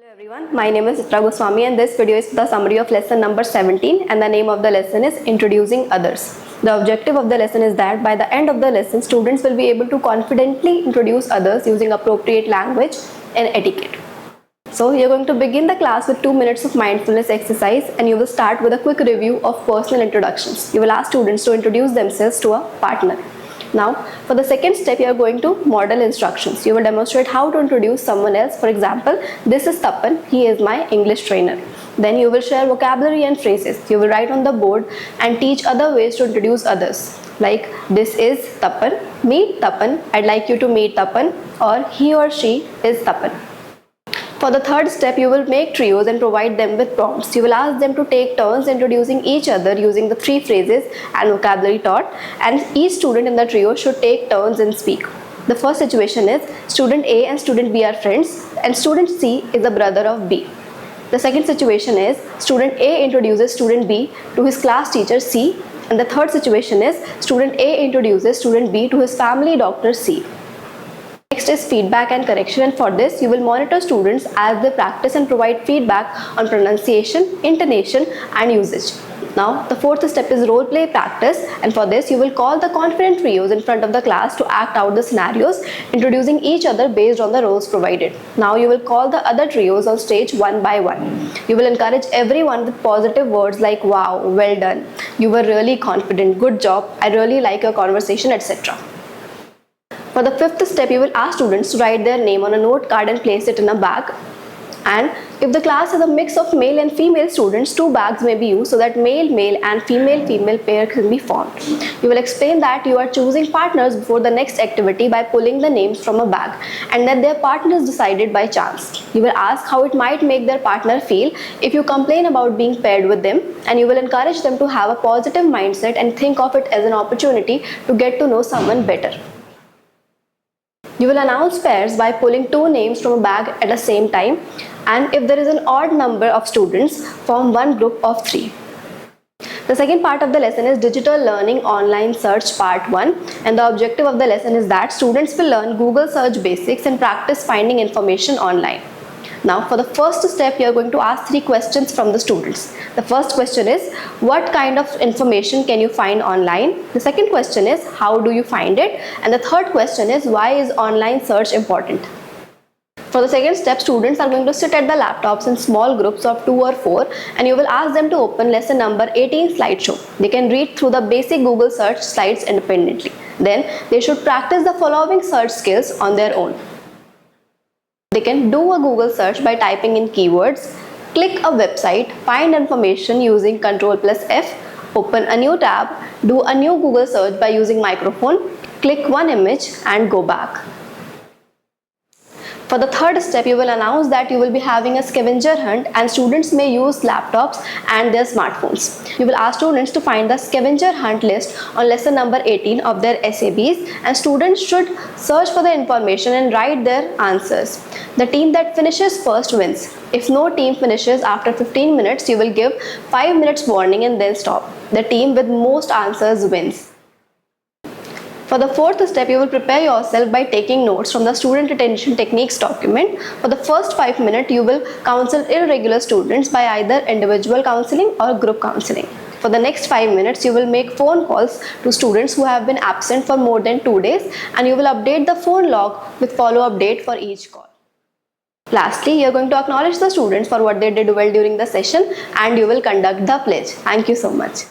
Hello everyone, my name is Chitra Goswami and this video is the summary of lesson number 17 and the name of the lesson is Introducing Others. The objective of the lesson is that by the end of the lesson, students will be able to confidently introduce others using appropriate language and etiquette. So you're going to begin the class with 2 minutes of mindfulness exercise and you will start with a quick review of personal introductions. You will ask students to introduce themselves to a partner. Now, for the second step, you are going to model instructions. You will demonstrate how to introduce someone else. For example, this is Tapan, he is my English trainer. Then you will share vocabulary and phrases. You will write on the board and teach other ways to introduce others. Like, this is Tapan, meet Tapan, I'd like you to meet Tapan, or he or she is Tapan. For the third step, you will make trios and provide them with prompts. You will ask them to take turns introducing each other using the 3 phrases and vocabulary taught, and each student in the trio should take turns and speak. The first situation is student A and student B are friends and student C is the brother of B. The second situation is student A introduces student B to his class teacher C, and the third situation is student A introduces student B to his family doctor C. Next is feedback and correction, and for this you will monitor students as they practice and provide feedback on pronunciation, intonation and usage. Now the fourth step is role play practice, and for this you will call the confident trios in front of the class to act out the scenarios, introducing each other based on the roles provided. Now you will call the other trios on stage one by one. You will encourage everyone with positive words like wow, well done, you were really confident, good job, I really like your conversation, etc. For the fifth step, you will ask students to write their name on a note card and place it in a bag. And if the class has a mix of male and female students, 2 bags may be used so that male and female pair can be formed. You will explain that you are choosing partners before the next activity by pulling the names from a bag and that their partner is decided by chance. You will ask how it might make their partner feel if you complain about being paired with them, and you will encourage them to have a positive mindset and think of it as an opportunity to get to know someone better. You will announce pairs by pulling 2 names from a bag at the same time, and if there is an odd number of students, form one group of 3. The second part of the lesson is Digital Learning Online Search Part 1, and the objective of the lesson is that students will learn Google search basics and practice finding information online. Now for the first step, you are going to ask 3 questions from the students. The first question is, what kind of information can you find online? The second question is, how do you find it? And the third question is, why is online search important? For the second step, students are going to sit at the laptops in small groups of 2 or 4, and you will ask them to open lesson number 18 slideshow. They can read through the basic Google search slides independently. Then they should practice the following search skills on their own. They can do a Google search by typing in keywords, click a website, find information using Ctrl+F, open a new tab, do a new Google search by using microphone, click one image and go back. For the third step, you will announce that you will be having a scavenger hunt and students may use laptops and their smartphones. You will ask students to find the scavenger hunt list on lesson number 18 of their SABs, and students should search for the information and write their answers. The team that finishes first wins. If no team finishes after 15 minutes, you will give 5 minutes warning and then stop. The team with most answers wins. For the fourth step, you will prepare yourself by taking notes from the student retention techniques document. For the first 5 minutes, you will counsel irregular students by either individual counseling or group counseling. For the next 5 minutes, you will make phone calls to students who have been absent for more than 2 days, and you will update the phone log with follow-up date for each call. Lastly, you are going to acknowledge the students for what they did well during the session, and you will conduct the pledge. Thank you so much.